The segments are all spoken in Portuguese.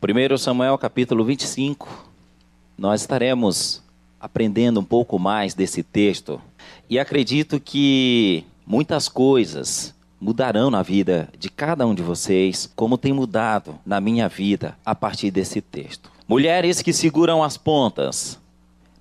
1 Samuel capítulo 25, nós estaremos aprendendo um pouco mais desse texto e acredito que muitas coisas mudarão na vida de cada um de vocês, como tem mudado na minha vida a partir desse texto. Mulheres que seguram as pontas.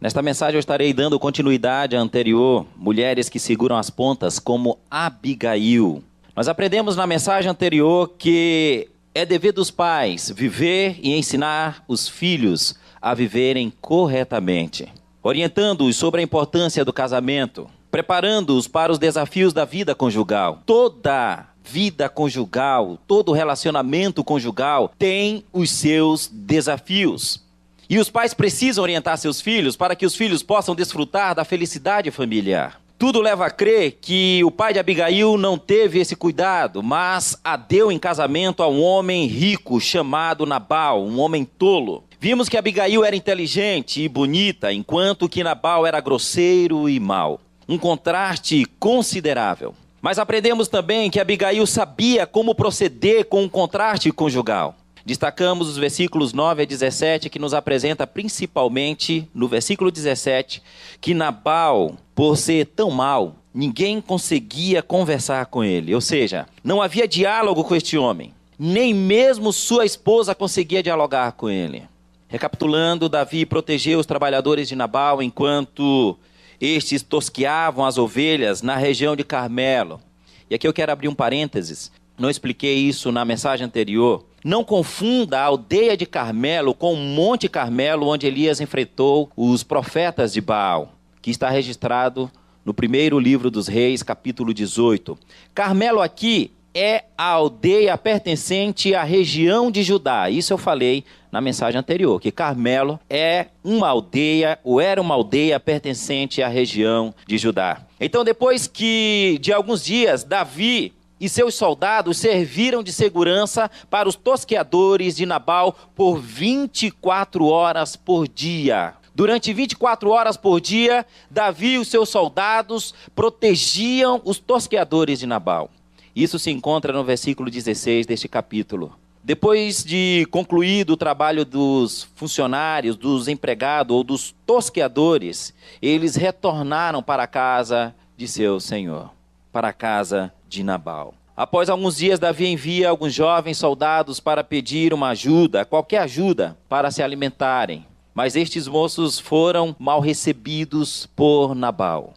Nesta mensagem eu estarei dando continuidade à anterior, mulheres que seguram as pontas como Abigail. Nós aprendemos na mensagem anterior que é dever dos pais viver e ensinar os filhos a viverem corretamente, orientando-os sobre a importância do casamento, preparando-os para os desafios da vida conjugal. Toda vida conjugal, todo relacionamento conjugal tem os seus desafios. E os pais precisam orientar seus filhos para que os filhos possam desfrutar da felicidade familiar. Tudo leva a crer que o pai de Abigail não teve esse cuidado, mas a deu em casamento a um homem rico chamado Nabal, um homem tolo. Vimos que Abigail era inteligente e bonita, enquanto que Nabal era grosseiro e mau. Um contraste considerável. Mas aprendemos também que Abigail sabia como proceder com um contraste conjugal. Destacamos os versículos 9 a 17, que nos apresenta principalmente, no versículo 17, que Nabal, por ser tão mau, ninguém conseguia conversar com ele. Ou seja, não havia diálogo com este homem. Nem mesmo sua esposa conseguia dialogar com ele. Recapitulando, Davi protegeu os trabalhadores de Nabal enquanto estes tosqueavam as ovelhas na região de Carmelo. E aqui eu quero abrir um parênteses. Não expliquei isso na mensagem anterior. Não confunda a aldeia de Carmelo com o Monte Carmelo, onde Elias enfrentou os profetas de Baal, que está registrado no primeiro livro dos Reis, capítulo 18. Carmelo aqui é a aldeia pertencente à região de Judá. Isso eu falei na mensagem anterior, que Carmelo é uma aldeia, ou era uma aldeia pertencente à região de Judá. Então, depois de alguns dias, Davi e seus soldados serviram de segurança para os tosqueadores de Nabal por 24 horas por dia. Durante 24 horas por dia, Davi e os seus soldados protegiam os tosqueadores de Nabal. Isso se encontra no versículo 16 deste capítulo. Depois de concluído o trabalho dos funcionários, dos empregados ou dos tosqueadores, eles retornaram para a casa de seu senhor, para a casa de Nabal. Após alguns dias, Davi envia alguns jovens soldados para pedir uma ajuda, qualquer ajuda, para se alimentarem. Mas estes moços foram mal recebidos por Nabal,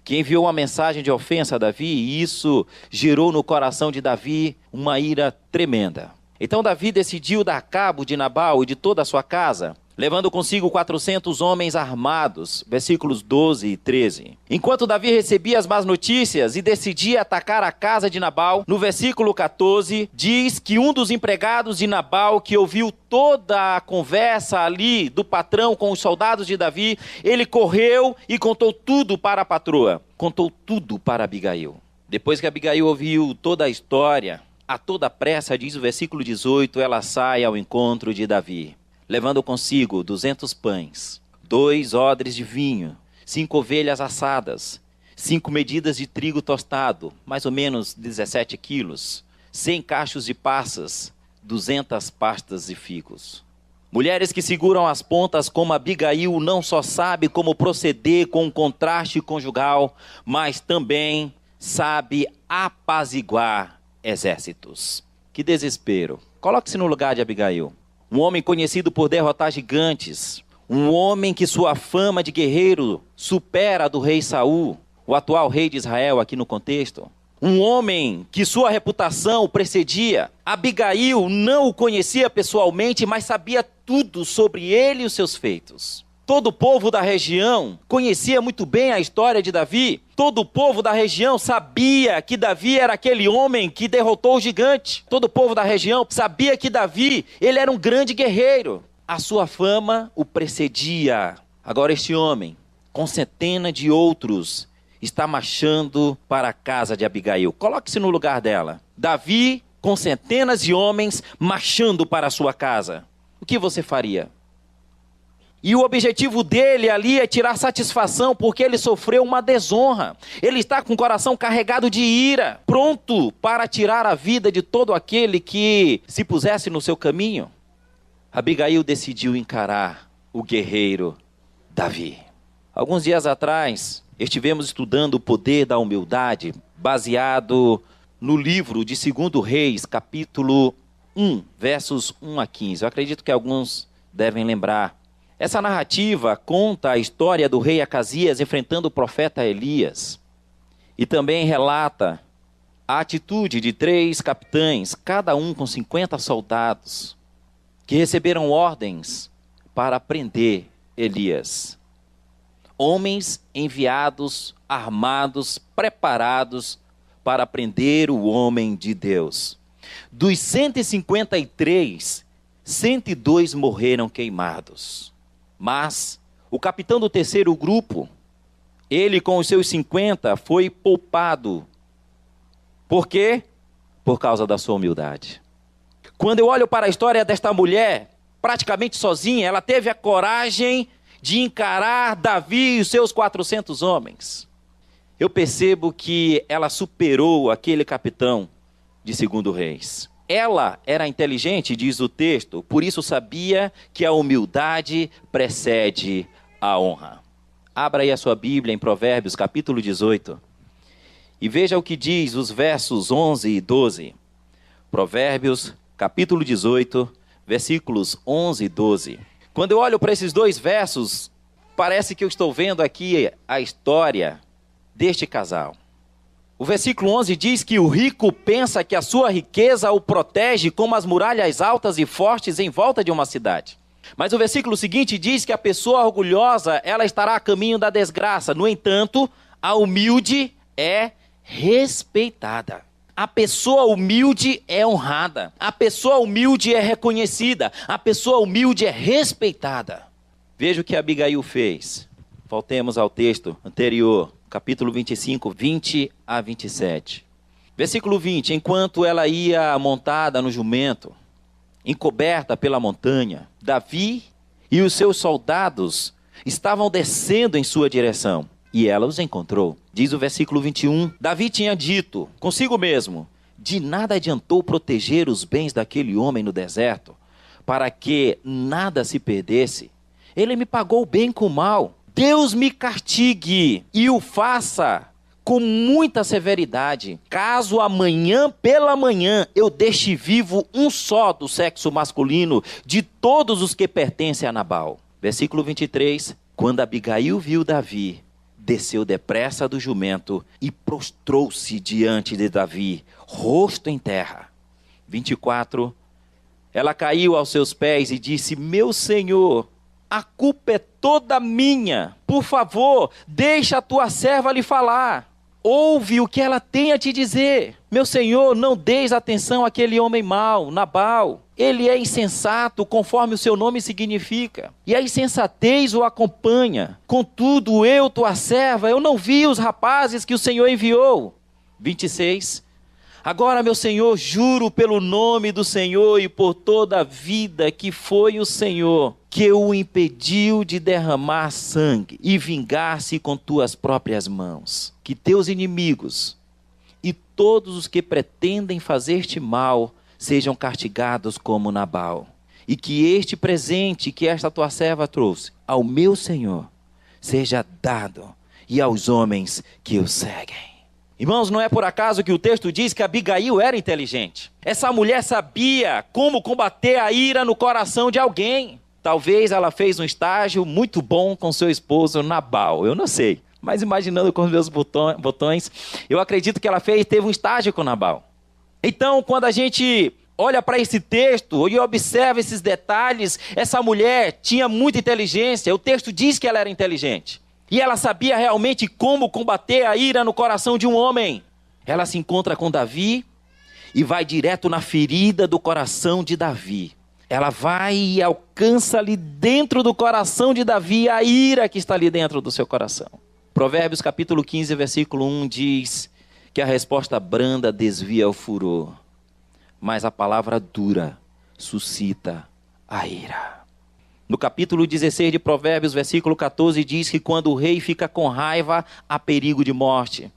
que enviou uma mensagem de ofensa a Davi, e isso gerou no coração de Davi uma ira tremenda. Então Davi decidiu dar cabo de Nabal e de toda a sua casa, levando consigo 400 homens armados, versículos 12 e 13. Enquanto Davi recebia as más notícias e decidia atacar a casa de Nabal, no versículo 14, diz que um dos empregados de Nabal, que ouviu toda a conversa ali do patrão com os soldados de Davi, ele correu e contou tudo para a patroa, contou tudo para Abigail. Depois que Abigail ouviu toda a história, a toda pressa, diz o versículo 18, ela sai ao encontro de Davi, levando consigo 200 pães, 2 odres de vinho, 5 ovelhas assadas, 5 medidas de trigo tostado, mais ou menos 17 quilos, 100 cachos de passas, 200 pastas de figos. Mulheres que seguram as pontas como Abigail não só sabe como proceder com um contraste conjugal, mas também sabe apaziguar exércitos. Que desespero. Coloque-se no lugar de Abigail. Um homem conhecido por derrotar gigantes. Um homem que sua fama de guerreiro supera a do rei Saul, o atual rei de Israel aqui no contexto. Um homem que sua reputação o precedia. Abigail não o conhecia pessoalmente, mas sabia tudo sobre ele e os seus feitos. Todo o povo da região conhecia muito bem a história de Davi. Todo o povo da região sabia que Davi era aquele homem que derrotou o gigante. Todo o povo da região sabia que Davi, ele era um grande guerreiro. A sua fama o precedia. Agora este homem, com centenas de outros, está marchando para a casa de Abigail. Coloque-se no lugar dela. Davi, com centenas de homens, marchando para a sua casa. O que você faria? E o objetivo dele ali é tirar satisfação porque ele sofreu uma desonra. Ele está com o coração carregado de ira, pronto para tirar a vida de todo aquele que se pusesse no seu caminho. Abigail decidiu encarar o guerreiro Davi. Alguns dias atrás, estivemos estudando o poder da humildade, baseado no livro de 2 Reis, capítulo 1, versos 1 a 15. Eu acredito que alguns devem lembrar. Essa narrativa conta a história do rei Acasias enfrentando o profeta Elias. E também relata a atitude de 3 capitães, cada um com 50 soldados, que receberam ordens para prender Elias. Homens enviados, armados, preparados para prender o homem de Deus. Dos 153, 102 morreram queimados. Mas o capitão do 3º grupo, ele com os seus 50, foi poupado. Por quê? Por causa da sua humildade. Quando eu olho para a história desta mulher, praticamente sozinha, ela teve a coragem de encarar Davi e os seus 400 homens. Eu percebo que ela superou aquele capitão de 2 Reis. Ela era inteligente, diz o texto, por isso sabia que a humildade precede a honra. Abra aí a sua Bíblia em Provérbios, capítulo 18, e veja o que diz os versos 11 e 12. Provérbios, capítulo 18, versículos 11 e 12. Quando eu olho para esses 2 versos, parece que eu estou vendo aqui a história deste casal. O versículo 11 diz que o rico pensa que a sua riqueza o protege como as muralhas altas e fortes em volta de uma cidade. Mas o versículo seguinte diz que a pessoa orgulhosa, ela estará a caminho da desgraça. No entanto, a humilde é respeitada. A pessoa humilde é honrada. A pessoa humilde é reconhecida. A pessoa humilde é respeitada. Veja o que Abigail fez. Voltemos ao texto anterior, capítulo 25, 20 a 27. Versículo 20. Enquanto ela ia montada no jumento, encoberta pela montanha, Davi e os seus soldados estavam descendo em sua direção. E ela os encontrou. Diz o versículo 21. Davi tinha dito consigo mesmo: de nada adiantou proteger os bens daquele homem no deserto, para que nada se perdesse. Ele me pagou bem com mal. Deus me castigue e o faça com muita severidade, caso amanhã pela manhã eu deixe vivo um só do sexo masculino de todos os que pertencem a Nabal. Versículo 23. Quando Abigail viu Davi, desceu depressa do jumento e prostrou-se diante de Davi, rosto em terra. 24. Ela caiu aos seus pés e disse: meu senhor, a culpa é toda minha. Por favor, deixa a tua serva lhe falar. Ouve o que ela tem a te dizer. Meu senhor, não deis atenção àquele homem mau, Nabal. Ele é insensato, conforme o seu nome significa. E a insensatez o acompanha. Contudo, eu, tua serva, eu não vi os rapazes que o Senhor enviou. 26. Agora, meu senhor, juro pelo nome do Senhor e por toda a vida que foi o Senhor que o impediu de derramar sangue e vingar-se com tuas próprias mãos. Que teus inimigos e todos os que pretendem fazer-te mal sejam castigados como Nabal. E que este presente que esta tua serva trouxe ao meu Senhor seja dado e aos homens que o seguem. Irmãos, não é por acaso que o texto diz que Abigail era inteligente. Essa mulher sabia como combater a ira no coração de alguém. Talvez ela fez um estágio muito bom com seu esposo Nabal, eu não sei. Mas imaginando com os meus botões, eu acredito que ela teve um estágio com Nabal. Então, quando a gente olha para esse texto e observa esses detalhes, essa mulher tinha muita inteligência. O texto diz que ela era inteligente. E ela sabia realmente como combater a ira no coração de um homem. Ela se encontra com Davi e vai direto na ferida do coração de Davi. Ela vai e alcança ali dentro do coração de Davi a ira que está ali dentro do seu coração. Provérbios capítulo 15, versículo 1 diz que a resposta branda desvia o furor, mas a palavra dura suscita a ira. No capítulo 16 de Provérbios, versículo 14, diz que quando o rei fica com raiva, há perigo de morte.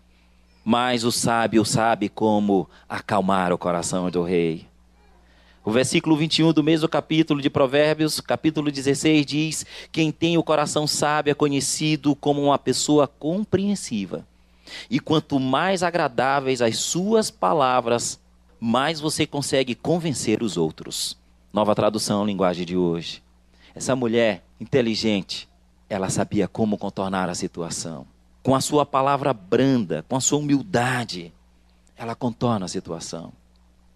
Mas o sábio sabe como acalmar o coração do rei. O versículo 21 do mesmo capítulo de Provérbios, capítulo 16, diz: quem tem o coração sábio é conhecido como uma pessoa compreensiva. E quanto mais agradáveis as suas palavras, mais você consegue convencer os outros. Nova tradução, linguagem de hoje. Essa mulher inteligente, ela sabia como contornar a situação. Com a sua palavra branda, com a sua humildade, ela contorna a situação.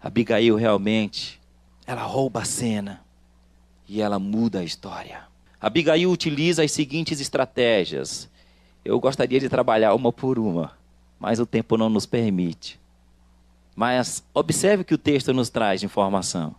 Abigail realmente, ela rouba a cena e ela muda a história. Abigail utiliza as seguintes estratégias. Eu gostaria de trabalhar uma por uma, mas o tempo não nos permite. Mas observe o que o texto nos traz de informação.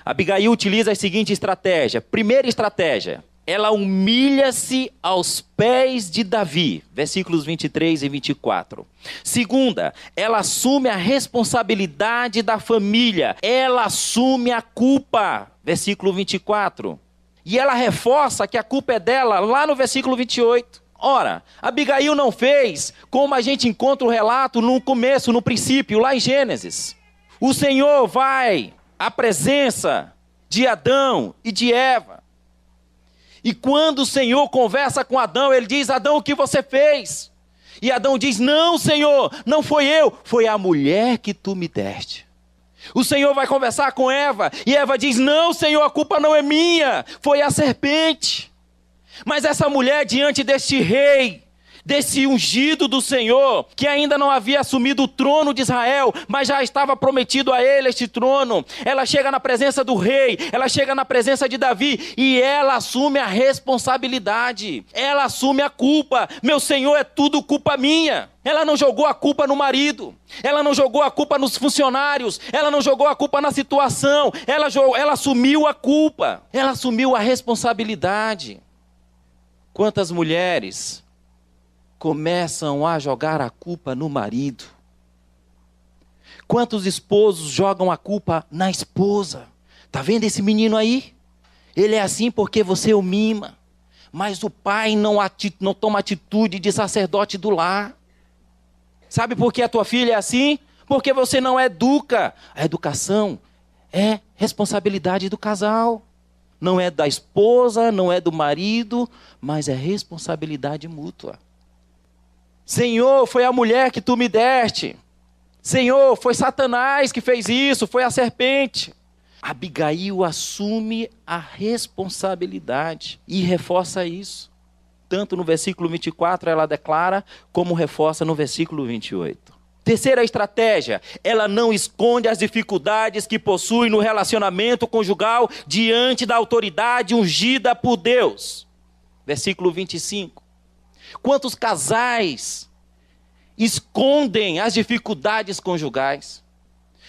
Abigail utiliza a seguinte estratégia. Primeira estratégia, ela humilha-se aos pés de Davi, versículos 23 e 24. Segunda, ela assume a responsabilidade da família, ela assume a culpa, versículo 24. E ela reforça que a culpa é dela lá no versículo 28. Ora, Abigail não fez como a gente encontra o relato no começo, no princípio, lá em Gênesis. O Senhor vai à presença de Adão e de Eva. E quando o Senhor conversa com Adão, ele diz: Adão, o que você fez? E Adão diz: não, Senhor, não foi eu, foi a mulher que tu me deste. O Senhor vai conversar com Eva, e Eva diz: não, Senhor, a culpa não é minha, foi a serpente. Mas essa mulher, diante deste rei, desse ungido do Senhor, que ainda não havia assumido o trono de Israel, mas já estava prometido a ele este trono, ela chega na presença do rei, ela chega na presença de Davi, e ela assume a responsabilidade, ela assume a culpa. Meu Senhor, é tudo culpa minha. Ela não jogou a culpa no marido, ela não jogou a culpa nos funcionários, ela não jogou a culpa na situação, ela assumiu a culpa, ela assumiu a responsabilidade. Quantas mulheres começam a jogar a culpa no marido? Quantos esposos jogam a culpa na esposa? Tá vendo esse menino aí? Ele é assim porque você o mima. Mas o pai não toma atitude de sacerdote do lar. Sabe por que a tua filha é assim? Porque você não educa. A educação é responsabilidade do casal. Não é da esposa, não é do marido, mas é responsabilidade mútua. Senhor, foi a mulher que tu me deste. Senhor, foi Satanás que fez isso, foi a serpente. Abigail assume a responsabilidade e reforça isso. Tanto no versículo 24 ela declara, como reforça no versículo 28. Terceira estratégia, ela não esconde as dificuldades que possui no relacionamento conjugal diante da autoridade ungida por Deus. Versículo 25. Quantos casais escondem as dificuldades conjugais?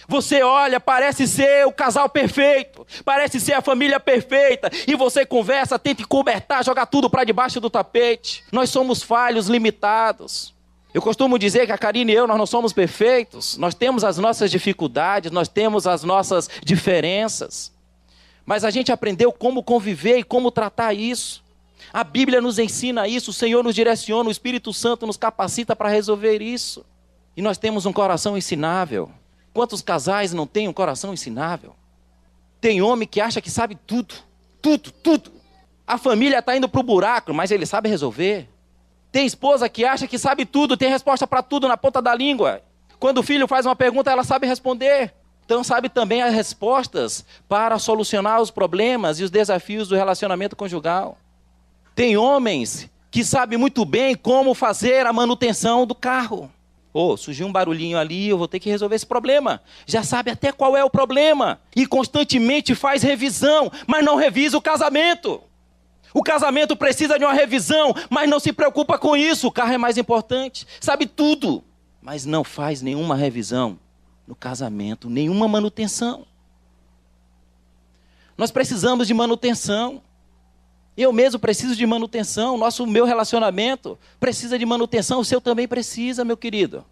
Você olha, parece ser o casal perfeito, parece ser a família perfeita, e você conversa, tenta encobertar, jogar tudo para debaixo do tapete. Nós somos falhos, limitados. Eu costumo dizer que a Karine e eu, nós não somos perfeitos, nós temos as nossas dificuldades, nós temos as nossas diferenças, mas a gente aprendeu como conviver e como tratar isso. A Bíblia nos ensina isso, o Senhor nos direciona, o Espírito Santo nos capacita para resolver isso. E nós temos um coração ensinável. Quantos casais não têm um coração ensinável? Tem homem que acha que sabe tudo, tudo. A família está indo para o buraco, mas ele sabe resolver. Tem esposa que acha que sabe tudo, tem resposta para tudo na ponta da língua. Quando o filho faz uma pergunta, ela sabe responder. Então sabe também as respostas para solucionar os problemas e os desafios do relacionamento conjugal. Tem homens que sabem muito bem como fazer a manutenção do carro. Surgiu um barulhinho ali, eu vou ter que resolver esse problema. Já sabe até qual é o problema. E constantemente faz revisão, mas não revisa o casamento. O casamento precisa de uma revisão, mas não se preocupa com isso. O carro é mais importante. Sabe tudo, mas não faz nenhuma revisão no casamento, nenhuma manutenção. Nós precisamos de manutenção. Eu mesmo preciso de manutenção. Meu relacionamento precisa de manutenção. O seu também precisa, meu querido.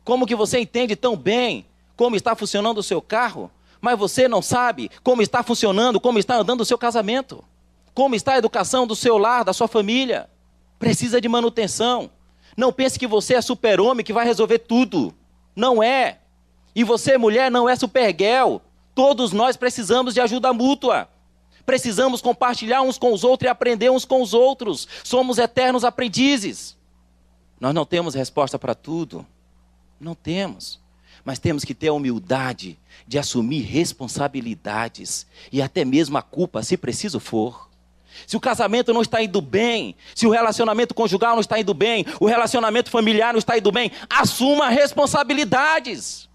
Como que você entende tão bem como está funcionando o seu carro, mas você não sabe como está funcionando, como está andando o seu casamento? Como está a educação do seu lar, da sua família? Precisa de manutenção. Não pense que você é super-homem, que vai resolver tudo. Não é. E você, mulher, não é super-girl. Todos nós precisamos de ajuda mútua. Precisamos compartilhar uns com os outros e aprender uns com os outros. Somos eternos aprendizes. Nós não temos resposta para tudo. Não temos. Mas temos que ter a humildade de assumir responsabilidades e até mesmo a culpa, se preciso for. Se o casamento não está indo bem, se o relacionamento conjugal não está indo bem, o relacionamento familiar não está indo bem, assuma responsabilidades.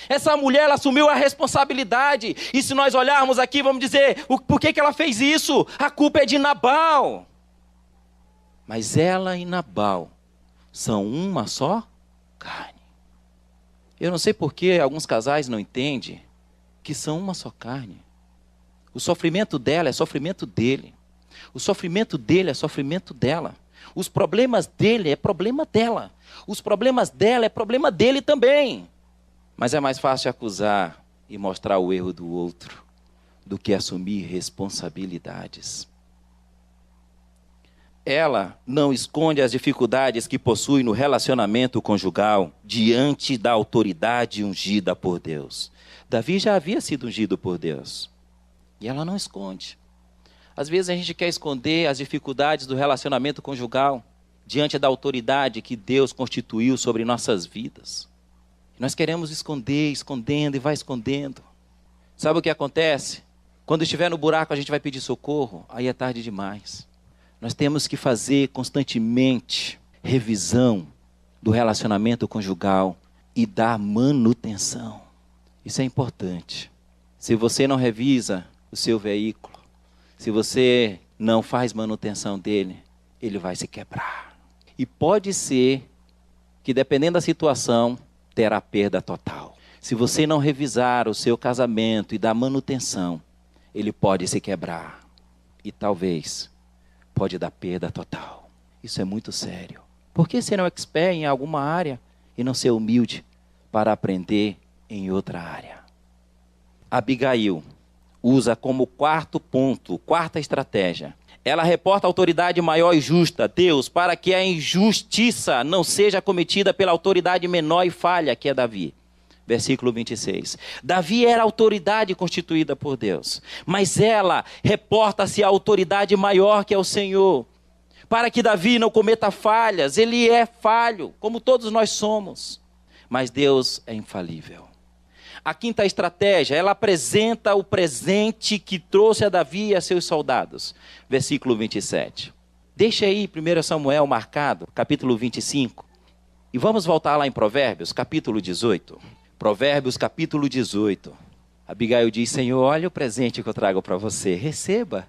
Essa mulher, ela assumiu a responsabilidade. E se nós olharmos aqui, vamos dizer, por que ela fez isso? A culpa é de Nabal. Mas ela e Nabal são uma só carne. Eu não sei por que alguns casais não entendem que são uma só carne. O sofrimento dela é sofrimento dele. O sofrimento dele é sofrimento dela. Os problemas dele é problema dela. Os problemas dela é problema dele também. Mas é mais fácil acusar e mostrar o erro do outro do que assumir responsabilidades. Ela não esconde as dificuldades que possui no relacionamento conjugal diante da autoridade ungida por Deus. Davi já havia sido ungido por Deus. E ela não esconde. Às vezes a gente quer esconder as dificuldades do relacionamento conjugal diante da autoridade que Deus constituiu sobre nossas vidas. Nós queremos esconder, escondendo e vai escondendo. Sabe o que acontece? Quando estiver no buraco a gente vai pedir socorro, aí é tarde demais. Nós temos que fazer constantemente revisão do relacionamento conjugal e dar manutenção. Isso é importante. Se você não revisa o seu veículo, se você não faz manutenção dele, ele vai se quebrar. E pode ser que, dependendo da situação, terá perda total. Se você não revisar o seu casamento e dar manutenção, ele pode se quebrar. E talvez pode dar perda total. Isso é muito sério. Por que ser um expert em alguma área e não ser humilde para aprender em outra área? Abigail usa como quarto ponto, quarta estratégia. Ela reporta a autoridade maior e justa, Deus, para que a injustiça não seja cometida pela autoridade menor e falha, que é Davi. Versículo 26. Davi era a autoridade constituída por Deus, mas ela reporta-se à autoridade maior, que é o Senhor. Para que Davi não cometa falhas, ele é falho, como todos nós somos. Mas Deus é infalível. A quinta estratégia, ela apresenta o presente que trouxe a Davi e a seus soldados. Versículo 27. Deixa aí 1 Samuel marcado, capítulo 25. E vamos voltar lá em Provérbios, capítulo 18. Provérbios, capítulo 18. Abigail diz: Senhor, olha o presente que eu trago para você. Receba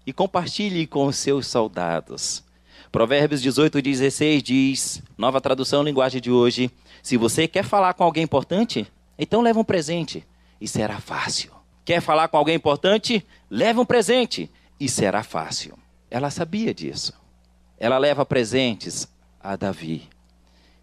e compartilhe com os seus soldados. Provérbios 18, 16 diz, nova tradução, linguagem de hoje: se você quer falar com alguém importante, então leva um presente e será fácil. Quer falar com alguém importante? Leva um presente e será fácil. Ela sabia disso. Ela leva presentes a Davi.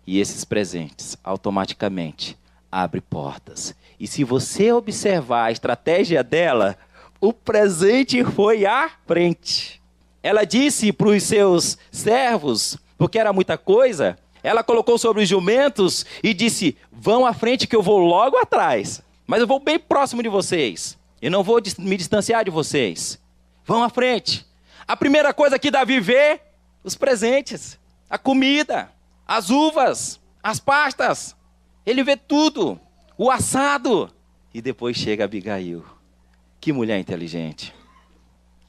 E esses presentes, automaticamente, abrem portas. E se você observar a estratégia dela, o presente foi à frente. Ela disse para os seus servos, porque era muita coisa, ela colocou sobre os jumentos e disse: vão à frente que eu vou logo atrás. Mas eu vou bem próximo de vocês. Eu não vou me distanciar de vocês. Vão à frente. A primeira coisa que Davi vê, os presentes. A comida, as uvas, as pastas. Ele vê tudo. O assado. E depois chega Abigail. Que mulher inteligente.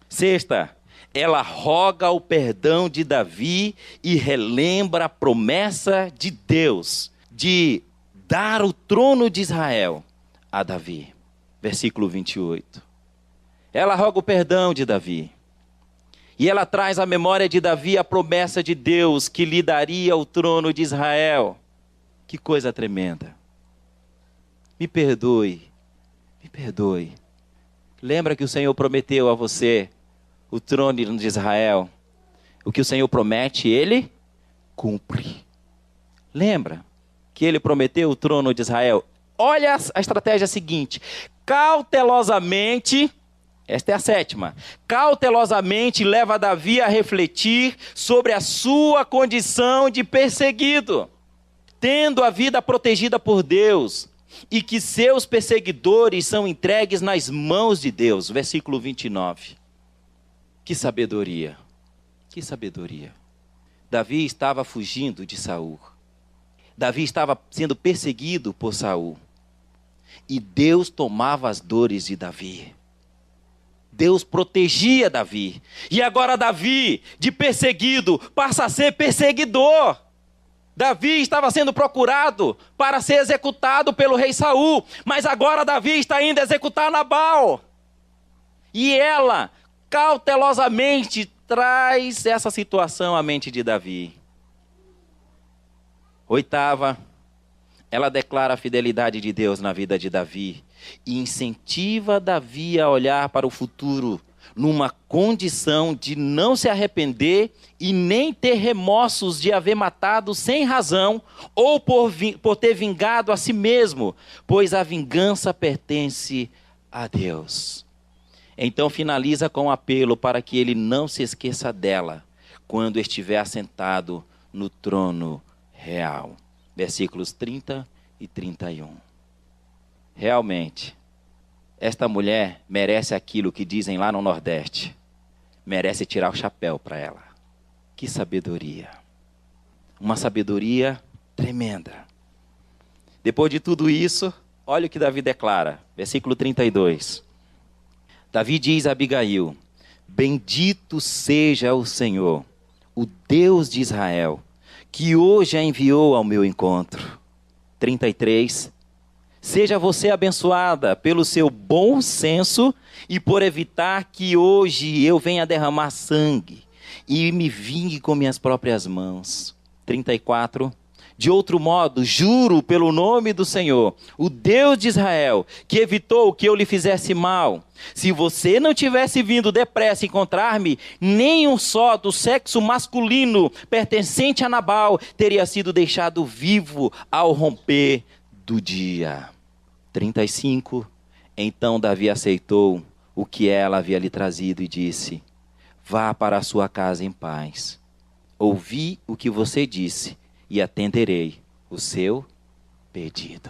Sexta. Ela roga o perdão de Davi e relembra a promessa de Deus de dar o trono de Israel a Davi. Versículo 28. Ela roga o perdão de Davi. E ela traz à memória de Davi a promessa de Deus que lhe daria o trono de Israel. Que coisa tremenda. Me perdoe. Me perdoe. Lembra que o Senhor prometeu a você o trono de Israel? O que o Senhor promete, Ele cumpre. Lembra que Ele prometeu o trono de Israel? Olha a estratégia seguinte. Cautelosamente, esta é a sétima, cautelosamente leva Davi a refletir sobre a sua condição de perseguido. Tendo a vida protegida por Deus, e que seus perseguidores são entregues nas mãos de Deus. Versículo 29. Que sabedoria, que sabedoria. Davi estava fugindo de Saul. Davi estava sendo perseguido por Saul. E Deus tomava as dores de Davi. Deus protegia Davi. E agora Davi, de perseguido, passa a ser perseguidor. Davi estava sendo procurado para ser executado pelo rei Saul. Mas agora Davi está indo executar Nabal. E ela, cautelosamente, traz essa situação à mente de Davi. 8ª, ela declara a fidelidade de Deus na vida de Davi e incentiva Davi a olhar para o futuro numa condição de não se arrepender e nem ter remorsos de haver matado sem razão ou por ter vingado a si mesmo, pois a vingança pertence a Deus. Então finaliza com um apelo para que ele não se esqueça dela quando estiver assentado no trono real. Versículos 30 e 31. Realmente, esta mulher merece aquilo que dizem lá no Nordeste. Merece tirar o chapéu para ela. Que sabedoria. Uma sabedoria tremenda. Depois de tudo isso, olha o que Davi declara. Versículo 32. Davi diz a Abigail: bendito seja o Senhor, o Deus de Israel, que hoje a enviou ao meu encontro. 33. Seja você abençoada pelo seu bom senso e por evitar que hoje eu venha derramar sangue e me vingue com minhas próprias mãos. 34. De outro modo, juro pelo nome do Senhor, o Deus de Israel, que evitou que eu lhe fizesse mal. Se você não tivesse vindo depressa encontrar-me, nenhum só do sexo masculino pertencente a Nabal teria sido deixado vivo ao romper do dia. 35. Então Davi aceitou o que ela havia lhe trazido e disse: vá para a sua casa em paz. Ouvi o que você disse e atenderei o seu pedido.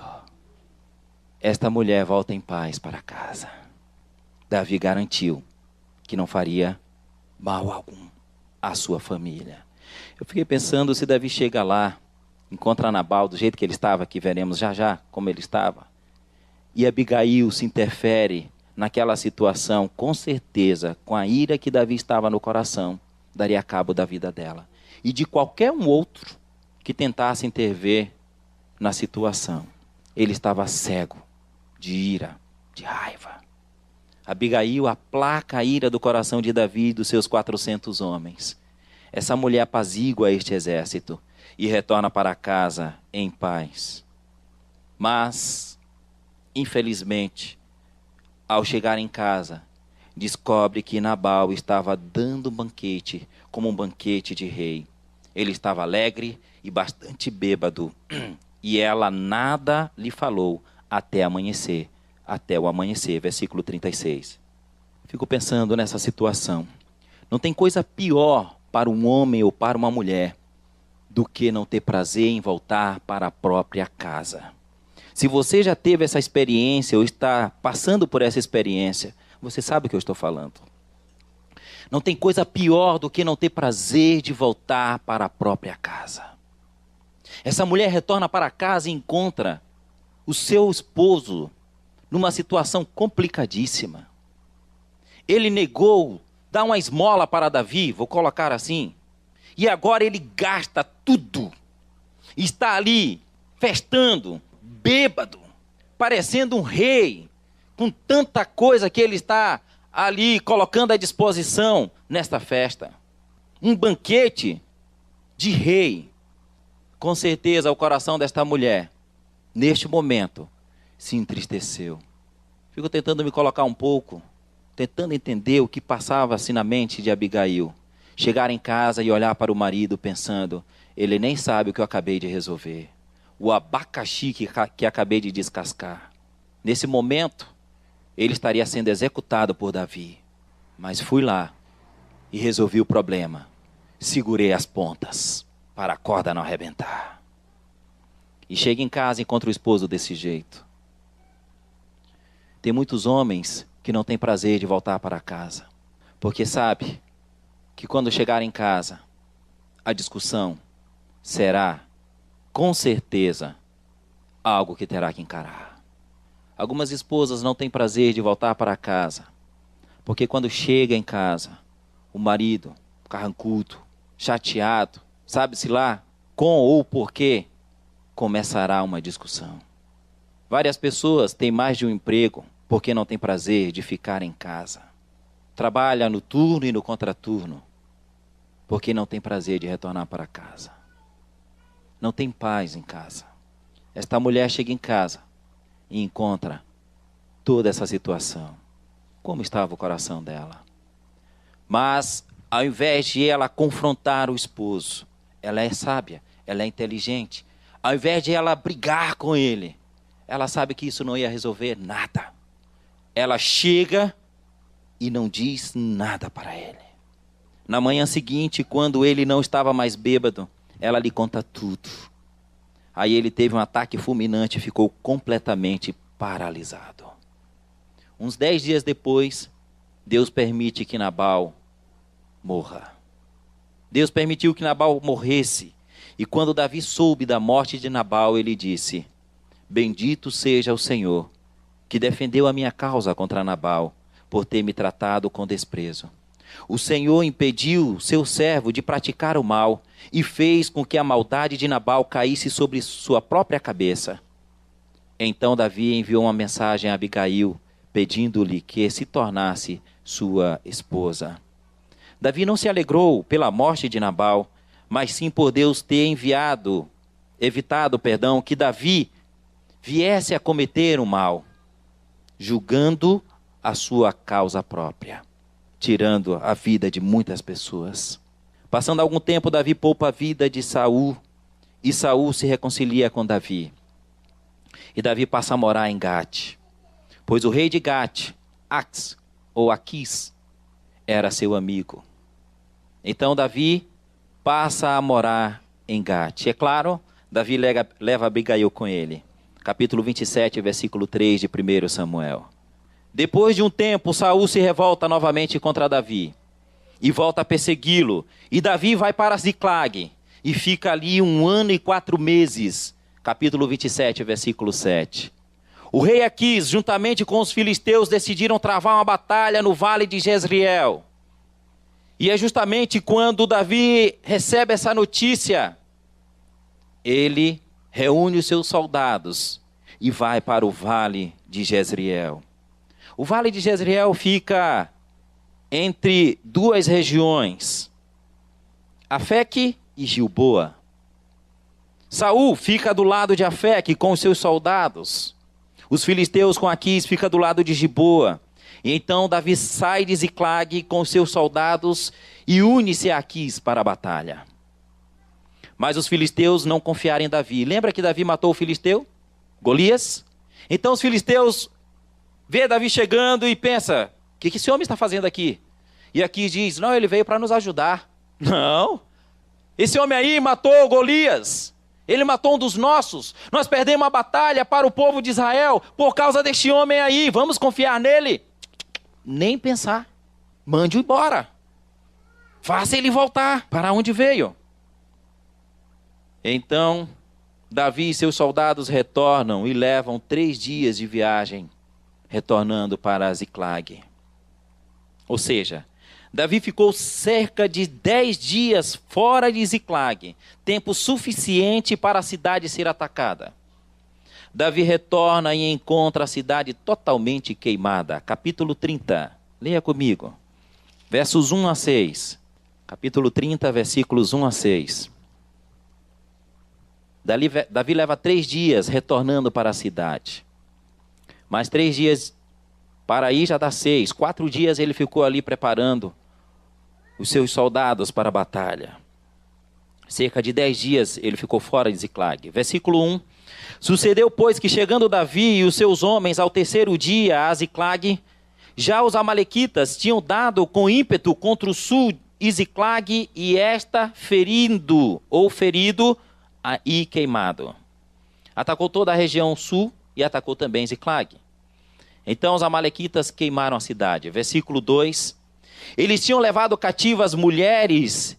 Esta mulher volta em paz para casa. Davi garantiu que não faria mal algum à sua família. Eu fiquei pensando, se Davi chega lá, encontra Nabal do jeito que ele estava, que veremos já já como ele estava, e Abigail se interfere naquela situação, com certeza, com a ira que Davi estava no coração, daria cabo da vida dela. E de qualquer um outro que tentasse intervir na situação. Ele estava cego de ira, de raiva. Abigail aplaca a ira do coração de Davi e dos seus 400 homens. Essa mulher apazigua este exército e retorna para casa em paz. Mas, infelizmente, ao chegar em casa, descobre que Nabal estava dando um banquete, como um banquete de rei. Ele estava alegre e bastante bêbado, e ela nada lhe falou até o amanhecer, versículo 36. Fico pensando nessa situação. Não tem coisa pior para um homem ou para uma mulher do que não ter prazer em voltar para a própria casa. Se você já teve essa experiência ou está passando por essa experiência, você sabe o que eu estou falando. Não tem coisa pior do que não ter prazer de voltar para a própria casa. Essa mulher retorna para casa e encontra o seu esposo numa situação complicadíssima. Ele negou dar uma esmola para Davi, vou colocar assim, e agora ele gasta tudo. Está ali festando, bêbado, parecendo um rei, com tanta coisa que ele está ali colocando à disposição nesta festa. Um banquete de rei. Com certeza o coração desta mulher, neste momento, se entristeceu. Fico tentando me colocar um pouco, tentando entender o que passava assim na mente de Abigail. Chegar em casa e olhar para o marido pensando, ele nem sabe o que eu acabei de resolver. O abacaxi que acabei de descascar. Nesse momento, ele estaria sendo executado por Davi. Mas fui lá e resolvi o problema. Segurei as pontas para a corda não arrebentar. E chega em casa e encontra o esposo desse jeito. Tem muitos homens que não têm prazer de voltar para casa, porque sabe que quando chegar em casa, a discussão será, com certeza, algo que terá que encarar. Algumas esposas não têm prazer de voltar para casa, porque quando chega em casa, o marido, carrancudo, chateado, sabe-se lá, com ou por quê, começará uma discussão. Várias pessoas têm mais de um emprego porque não têm prazer de ficar em casa. Trabalha no turno e no contraturno porque não tem prazer de retornar para casa. Não tem paz em casa. Esta mulher chega em casa e encontra toda essa situação. Como estava o coração dela? Mas, ao invés de ela confrontar o esposo, ela é sábia, ela é inteligente. Ao invés de ela brigar com ele, ela sabe que isso não ia resolver nada. Ela chega e não diz nada para ele. Na manhã seguinte, quando ele não estava mais bêbado, ela lhe conta tudo. Aí ele teve um ataque fulminante e ficou completamente paralisado. Uns 10 dias depois, Deus permite que Nabal morra. Deus permitiu que Nabal morresse. E quando Davi soube da morte de Nabal, ele disse: bendito seja o Senhor, que defendeu a minha causa contra Nabal, por ter me tratado com desprezo. O Senhor impediu seu servo de praticar o mal e fez com que a maldade de Nabal caísse sobre sua própria cabeça. Então Davi enviou uma mensagem a Abigail, pedindo-lhe que se tornasse sua esposa. Davi não se alegrou pela morte de Nabal, mas sim por Deus ter evitado que Davi viesse a cometer o mal, julgando a sua causa própria, tirando a vida de muitas pessoas. Passando algum tempo, Davi poupa a vida de Saul, e Saul se reconcilia com Davi. E Davi passa a morar em Gate, pois o rei de Gate, Aquis, era seu amigo. Então Davi passa a morar em Gate. É claro, Davi leva Abigail com ele. Capítulo 27, versículo 3 de 1 Samuel. Depois de um tempo, Saul se revolta novamente contra Davi e volta a persegui-lo. E Davi vai para Ziclag e fica ali 1 ano e 4 meses. Capítulo 27, versículo 7. O rei Aquis, juntamente com os filisteus, decidiram travar uma batalha no vale de Jezreel. E é justamente quando Davi recebe essa notícia, ele reúne os seus soldados e vai para o vale de Jezreel. O vale de Jezreel fica entre duas regiões, Afeque e Gilboa. Saul fica do lado de Afeque com os seus soldados. Os filisteus com Aquis ficam do lado de Gilboa. E então Davi sai de Ziclag com os seus soldados e une-se a Aquis para a batalha. Mas os filisteus não confiaram em Davi. Lembra que Davi matou o filisteu? Golias? Então os filisteus vê Davi chegando e pensa: o que esse homem está fazendo aqui? E Aquis diz: não, ele veio para nos ajudar. Não, esse homem aí matou Golias. Ele matou um dos nossos. Nós perdemos uma batalha para o povo de Israel por causa deste homem aí. Vamos confiar nele? Nem pensar. Mande-o embora. Faça ele voltar para onde veio. Então, Davi e seus soldados retornam e levam 3 dias de viagem, retornando para Ziclag. Ou seja, Davi ficou cerca de 10 dias fora de Ziclag, tempo suficiente para a cidade ser atacada. Davi retorna e encontra a cidade totalmente queimada. Capítulo 30, leia comigo, versos 1 a 6. Capítulo 30, versículos 1 a 6. Davi leva 3 dias retornando para a cidade. Mais 3 dias para ir já dá 6. 4 dias ele ficou ali preparando os seus soldados para a batalha. Cerca de 10 dias ele ficou fora de Ziclag. Versículo 1. Sucedeu, pois, que chegando Davi e os seus homens ao 3º dia a Ziclag, já os amalequitas tinham dado com ímpeto contra o sul de Ziclag, e esta ferido e queimado. Atacou toda a região sul e atacou também Ziclag. Então os amalequitas queimaram a cidade. Versículo 2. Eles tinham levado cativas mulheres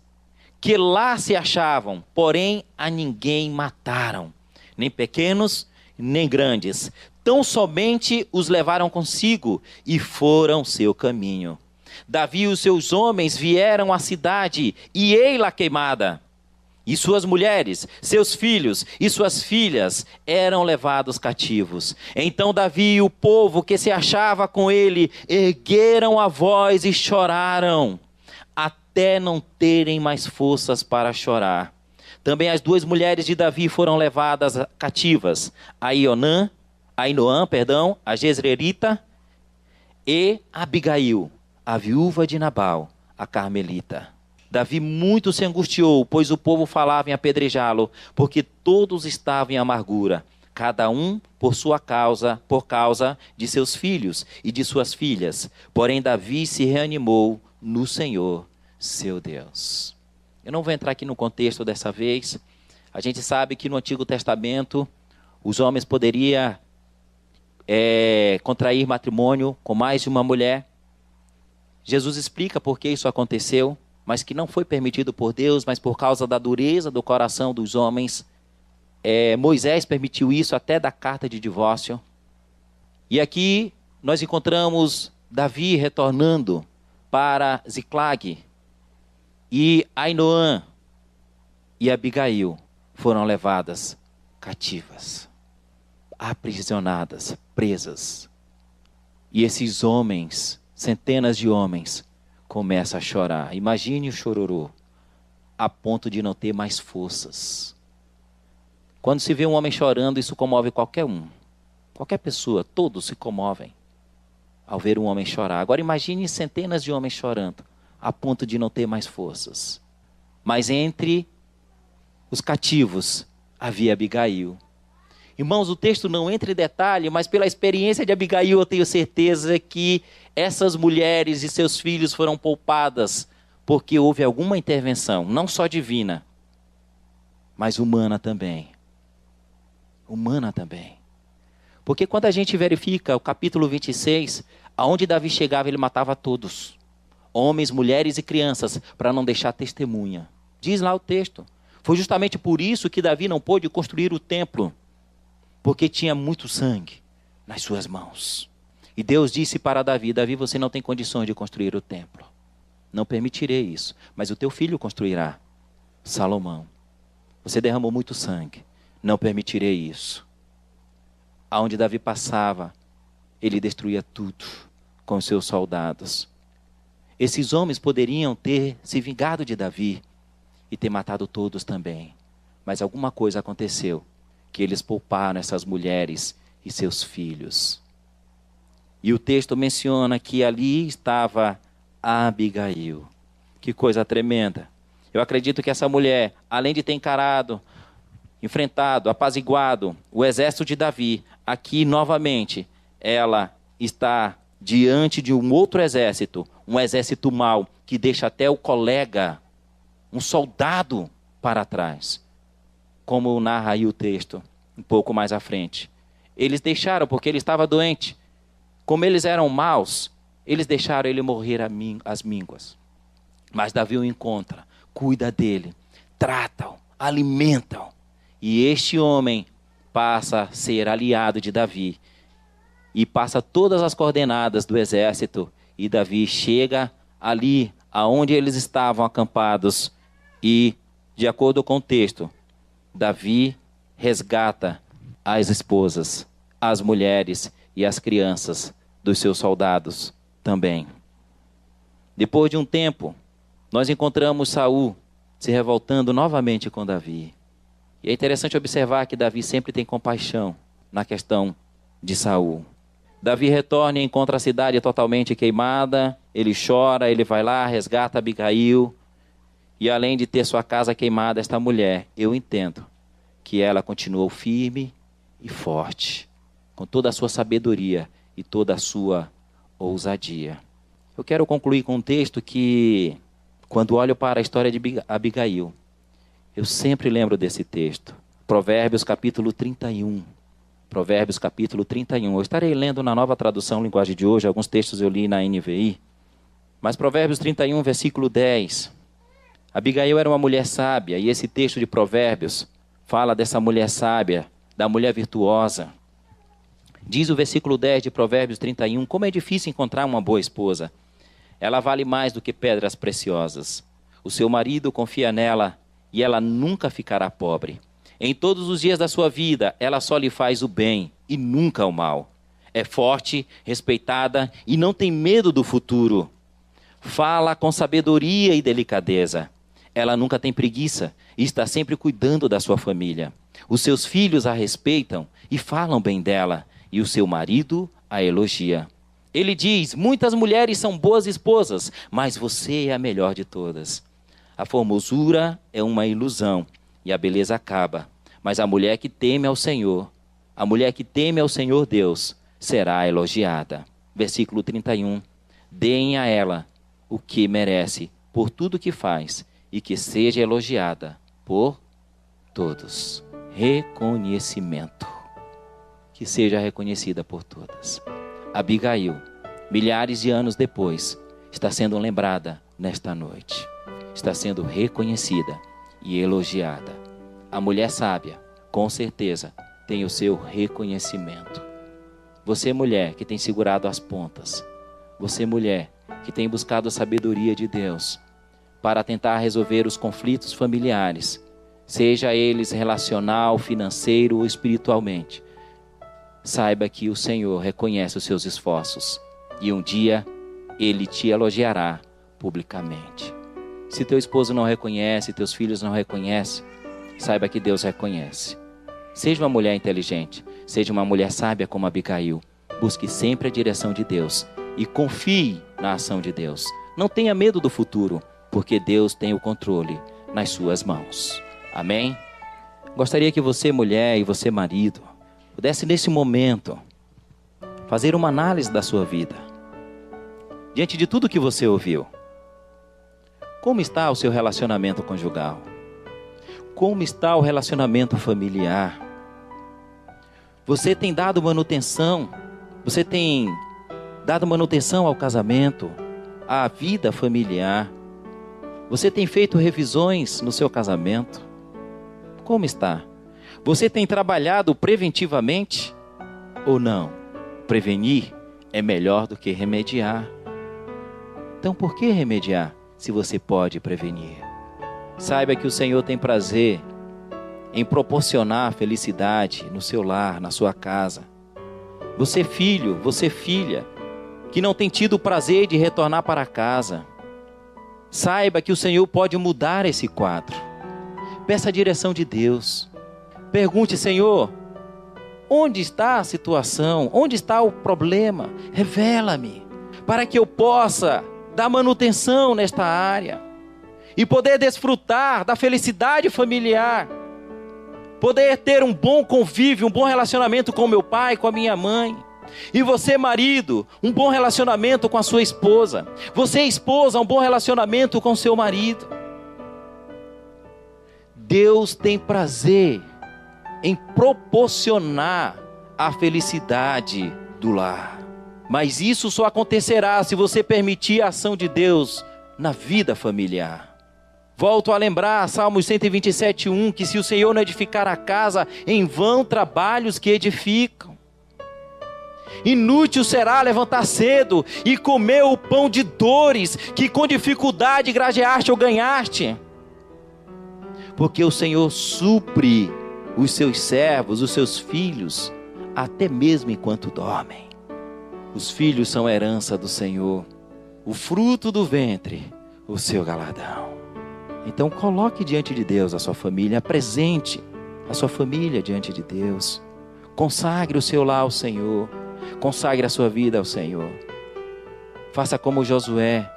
que lá se achavam, porém a ninguém mataram, nem pequenos, nem grandes. Tão somente os levaram consigo e foram seu caminho. Davi e os seus homens vieram à cidade e ei-la queimada. E suas mulheres, seus filhos e suas filhas eram levados cativos. Então Davi e o povo que se achava com ele ergueram a voz e choraram, até não terem mais forças para chorar. Também as 2 mulheres de Davi foram levadas cativas, Ainoã, a Jezreelita, e Abigail, a viúva de Nabal, a Carmelita. Davi muito se angustiou, pois o povo falava em apedrejá-lo, porque todos estavam em amargura, cada um por causa de seus filhos e de suas filhas. Porém Davi se reanimou no Senhor, seu Deus. Eu não vou entrar aqui no contexto dessa vez. A gente sabe que no Antigo Testamento os homens poderiam contrair matrimônio com mais de uma mulher. Jesus explica por que isso aconteceu, mas que não foi permitido por Deus, mas por causa da dureza do coração dos homens. Moisés permitiu isso até da carta de divórcio. E aqui nós encontramos Davi retornando para Ziclag, e Ainoã e Abigail foram levadas cativas, aprisionadas, presas. E esses homens, centenas de homens, começam a chorar. Imagine o chororô, a ponto de não ter mais forças. Quando se vê um homem chorando, isso comove qualquer um. Qualquer pessoa, todos se comovem ao ver um homem chorar. Agora imagine centenas de homens chorando, a ponto de não ter mais forças. Mas entre os cativos havia Abigail. Irmãos, o texto não entra em detalhe, mas pela experiência de Abigail eu tenho certeza que essas mulheres e seus filhos foram poupadas, porque houve alguma intervenção, não só divina, mas humana também. Humana também. Porque quando a gente verifica o capítulo 26, aonde Davi chegava, ele matava todos. Homens, mulheres e crianças, para não deixar testemunha. Diz lá o texto. Foi justamente por isso que Davi não pôde construir o templo, porque tinha muito sangue nas suas mãos. E Deus disse para Davi: Davi, você não tem condições de construir o templo. Não permitirei isso, mas o teu filho construirá. Salomão, você derramou muito sangue, não permitirei isso. Aonde Davi passava, ele destruía tudo com os seus soldados. Esses homens poderiam ter se vingado de Davi e ter matado todos também. Mas alguma coisa aconteceu, que eles pouparam essas mulheres e seus filhos. E o texto menciona que ali estava Abigail. Que coisa tremenda. Eu acredito que essa mulher, além de ter enfrentado, apaziguado o exército de Davi, aqui novamente ela está diante de um outro exército, um exército mau, que deixa até o colega, um soldado, para trás. Como narra aí o texto, um pouco mais à frente. Eles deixaram porque ele estava doente. Como eles eram maus, eles deixaram ele morrer às mínguas. Mas Davi o encontra, cuida dele, trata-o, alimenta-o. E este homem passa a ser aliado de Davi. E passa todas as coordenadas do exército. E Davi chega ali aonde eles estavam acampados. E, de acordo com o texto, Davi resgata as esposas, as mulheres e as crianças dos seus soldados também. Depois de um tempo, nós encontramos Saul se revoltando novamente com Davi. E é interessante observar que Davi sempre tem compaixão na questão de Saul. Davi retorna e encontra a cidade totalmente queimada. Ele chora, ele vai lá, resgata Abigail. E além de ter sua casa queimada, esta mulher, eu entendo que ela continuou firme e forte, com toda a sua sabedoria e toda a sua ousadia. Eu quero concluir com um texto que, quando olho para a história de Abigail, eu sempre lembro desse texto. Provérbios capítulo 31. Provérbios capítulo 31. Eu estarei lendo na Nova Tradução Linguagem de Hoje, alguns textos eu li na NVI. Mas Provérbios 31, versículo 10. Abigail era uma mulher sábia, e esse texto de Provérbios fala dessa mulher sábia, da mulher virtuosa. Diz o versículo 10 de Provérbios 31, como é difícil encontrar uma boa esposa. Ela vale mais do que pedras preciosas. O seu marido confia nela e ela nunca ficará pobre. Em todos os dias da sua vida, ela só lhe faz o bem e nunca o mal. É forte, respeitada e não tem medo do futuro. Fala com sabedoria e delicadeza. Ela nunca tem preguiça e está sempre cuidando da sua família. Os seus filhos a respeitam e falam bem dela, e o seu marido a elogia. Ele diz, muitas mulheres são boas esposas, mas você é a melhor de todas. A formosura é uma ilusão e a beleza acaba, mas a mulher que teme ao Senhor Deus, será elogiada. Versículo 31. Deem a ela o que merece por tudo que faz e que seja elogiada por todos. Reconhecimento. Que seja reconhecida por todas. Abigail, milhares de anos depois, está sendo lembrada nesta noite. Está sendo reconhecida e elogiada. A mulher sábia, com certeza, tem o seu reconhecimento. Você, mulher, que tem segurado as pontas. Você, mulher, que tem buscado a sabedoria de Deus para tentar resolver os conflitos familiares, seja eles relacional, financeiro ou espiritualmente. Saiba que o Senhor reconhece os seus esforços e um dia Ele te elogiará publicamente. Se teu esposo não reconhece, teus filhos não reconhecem, saiba que Deus reconhece. Seja uma mulher inteligente, seja uma mulher sábia como Abigail. Busque sempre a direção de Deus e confie na ação de Deus. Não tenha medo do futuro, porque Deus tem o controle nas suas mãos. Amém? Gostaria que você, mulher, e você, marido, pudesse nesse momento fazer uma análise da sua vida. Diante de tudo que você ouviu, como está o seu relacionamento conjugal? Como está o relacionamento familiar? Você tem dado manutenção? Você tem dado manutenção ao casamento, à vida familiar? Você tem feito revisões no seu casamento? Como está? Você tem trabalhado preventivamente ou não? Prevenir é melhor do que remediar. Então por que remediar se você pode prevenir? Saiba que o Senhor tem prazer em proporcionar felicidade no seu lar, na sua casa. Você filho, você filha, que não tem tido o prazer de retornar para casa, saiba que o Senhor pode mudar esse quadro. Peça a direção de Deus. Pergunte, Senhor, onde está a situação? Onde está o problema? Revela-me, para que eu possa dar manutenção nesta área e poder desfrutar da felicidade familiar, poder ter um bom convívio, um bom relacionamento com meu pai, com a minha mãe. E você, marido, um bom relacionamento com a sua esposa. Você, esposa, um bom relacionamento com seu marido. Deus tem prazer em proporcionar a felicidade do lar. Mas isso só acontecerá se você permitir a ação de Deus na vida familiar. Volto a lembrar, Salmos 127:1, que se o Senhor não edificar a casa, em vão trabalhos que edificam. Inútil será levantar cedo e comer o pão de dores que com dificuldade grajeaste ou ganhaste. Porque o Senhor supre os seus servos, os seus filhos, até mesmo enquanto dormem. Os filhos são herança do Senhor, o fruto do ventre, o seu galardão. Então coloque diante de Deus a sua família, apresente a sua família diante de Deus. Consagre o seu lar ao Senhor, consagre a sua vida ao Senhor. Faça como Josué,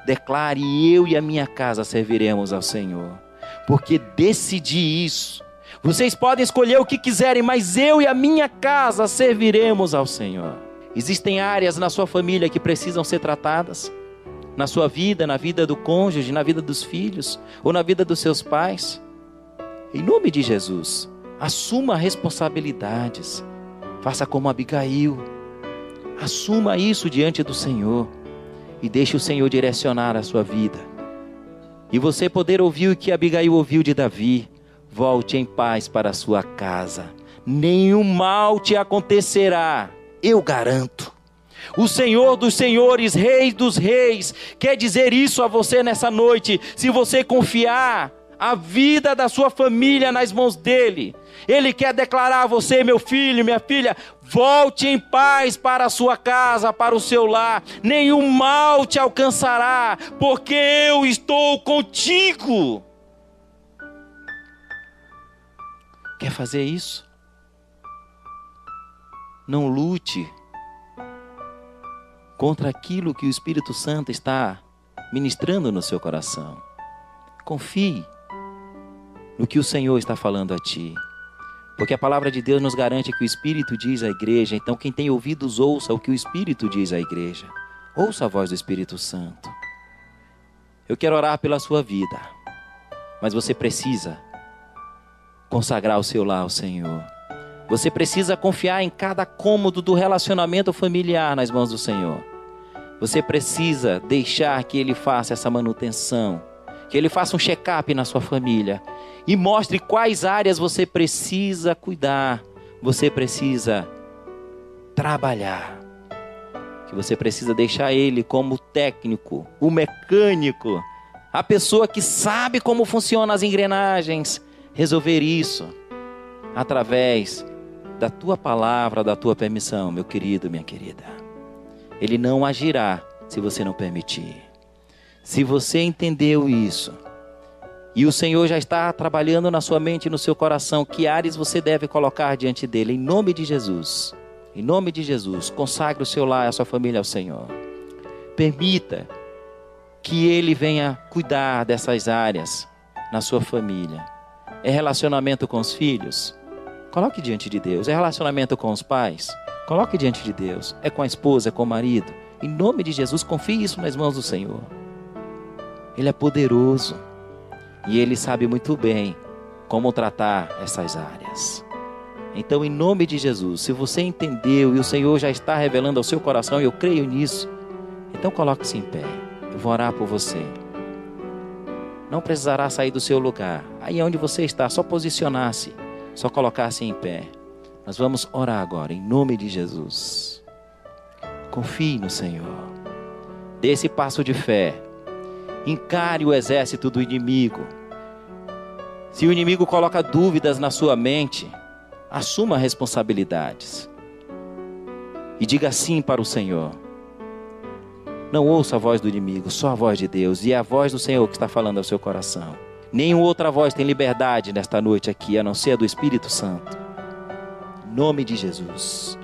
declare: eu e a minha casa serviremos ao Senhor. Porque decidi isso. Vocês podem escolher o que quiserem, mas eu e a minha casa serviremos ao Senhor. Existem áreas na sua família que precisam ser tratadas? Na sua vida, na vida do cônjuge, na vida dos filhos, ou na vida dos seus pais? Em nome de Jesus, assuma responsabilidades. Faça como Abigail. Assuma isso diante do Senhor e deixe o Senhor direcionar a sua vida. E você poder ouvir o que Abigail ouviu de Davi: volte em paz para a sua casa. Nenhum mal te acontecerá, eu garanto. O Senhor dos senhores, Rei dos reis, quer dizer isso a você nessa noite. Se você confiar a vida da sua família nas mãos dele, ele quer declarar a você: meu filho, minha filha, volte em paz para a sua casa, para o seu lar. Nenhum mal te alcançará, porque eu estou contigo. Quer fazer isso? Não lute contra aquilo que o Espírito Santo está ministrando no seu coração. Confie no que o Senhor está falando a ti. Porque a palavra de Deus nos garante que o Espírito diz à igreja. Então quem tem ouvidos ouça o que o Espírito diz à igreja. Ouça a voz do Espírito Santo. Eu quero orar pela sua vida. Mas você precisa consagrar o seu lar ao Senhor. Você precisa confiar em cada cômodo do relacionamento familiar nas mãos do Senhor. Você precisa deixar que Ele faça essa manutenção. Que Ele faça um check-up na sua família. E mostre quais áreas você precisa cuidar. Você precisa trabalhar. Que você precisa deixar Ele como técnico, o mecânico, a pessoa que sabe como funcionam as engrenagens, resolver isso através da tua palavra, da tua permissão, meu querido, minha querida. Ele não agirá se você não permitir. Se você entendeu isso, e o Senhor já está trabalhando na sua mente e no seu coração, que áreas você deve colocar diante dele, em nome de Jesus. Em nome de Jesus, consagre o seu lar e a sua família ao Senhor. Permita que Ele venha cuidar dessas áreas na sua família. É relacionamento com os filhos? Coloque diante de Deus. É relacionamento com os pais? Coloque diante de Deus. É com a esposa, é com o marido? Em nome de Jesus, confie isso nas mãos do Senhor. Ele é poderoso. E Ele sabe muito bem como tratar essas áreas. Então, em nome de Jesus, se você entendeu e o Senhor já está revelando ao seu coração, e eu creio nisso, então coloque-se em pé. Eu vou orar por você. Não precisará sair do seu lugar. Aí onde você está, só posicionar-se, só colocar-se em pé. Nós vamos orar agora, em nome de Jesus. Confie no Senhor. Dê esse passo de fé. Encare o exército do inimigo. Se o inimigo coloca dúvidas na sua mente, assuma responsabilidades. E diga sim para o Senhor. Não ouça a voz do inimigo, só a voz de Deus. E é a voz do Senhor que está falando ao seu coração. Nenhuma outra voz tem liberdade nesta noite aqui, a não ser a do Espírito Santo. Em nome de Jesus.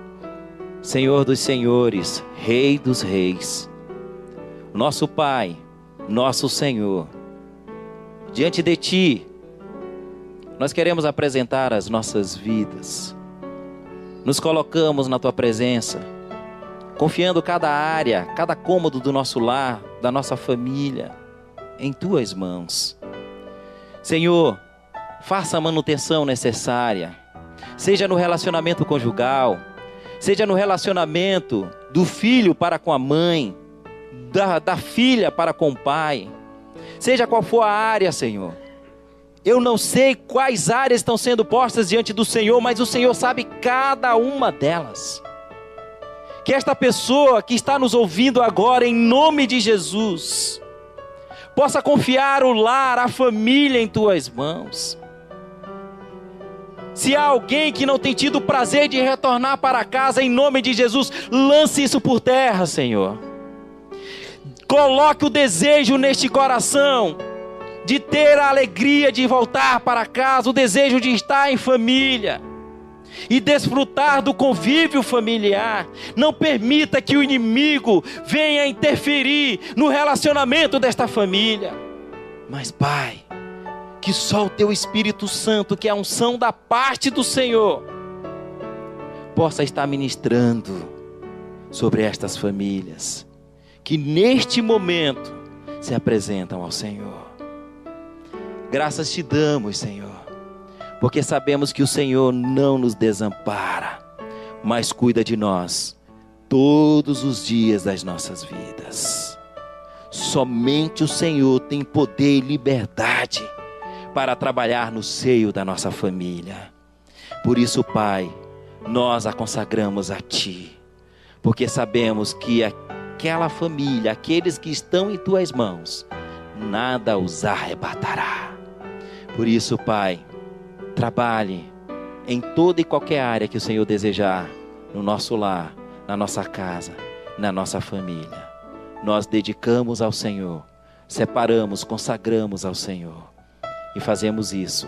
Senhor dos senhores, Rei dos reis. Nosso Pai, nosso Senhor. Diante de Ti, nós queremos apresentar as nossas vidas. Nos colocamos na Tua presença, confiando cada área, cada cômodo do nosso lar, da nossa família, em Tuas mãos. Senhor, faça a manutenção necessária, seja no relacionamento conjugal, seja no relacionamento do filho para com a mãe, da filha para com o pai, seja qual for a área, Senhor. Eu não sei quais áreas estão sendo postas diante do Senhor, mas o Senhor sabe cada uma delas. Que esta pessoa que está nos ouvindo agora, em nome de Jesus, possa confiar o lar, a família em Tuas mãos. Se há alguém que não tem tido o prazer de retornar para casa, em nome de Jesus, lance isso por terra, Senhor. Coloque o desejo neste coração de ter a alegria de voltar para casa, o desejo de estar em família e desfrutar do convívio familiar. Não permita que o inimigo venha interferir no relacionamento desta família. Mas, Pai, que só o Teu Espírito Santo, que é a unção da parte do Senhor, possa estar ministrando sobre estas famílias que neste momento se apresentam ao Senhor. Graças Te damos, Senhor, porque sabemos que o Senhor não nos desampara, mas cuida de nós todos os dias das nossas vidas. Somente o Senhor tem poder e liberdade para trabalhar no seio da nossa família. Por isso, Pai, nós a consagramos a Ti, porque sabemos que aquela família, aqueles que estão em Tuas mãos, nada os arrebatará. Por isso, Pai, trabalhe em toda e qualquer área que o Senhor desejar, no nosso lar, na nossa casa, na nossa família. Nós dedicamos ao Senhor, separamos, consagramos ao Senhor e fazemos isso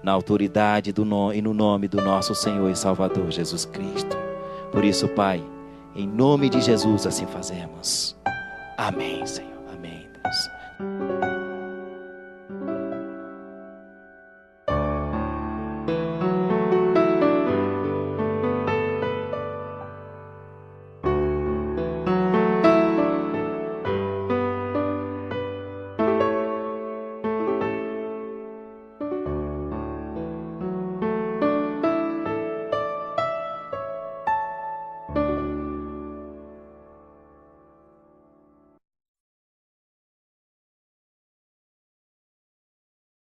na autoridade e no nome do nosso Senhor e Salvador Jesus Cristo. Por isso, Pai, em nome de Jesus assim fazemos. Amém, Senhor.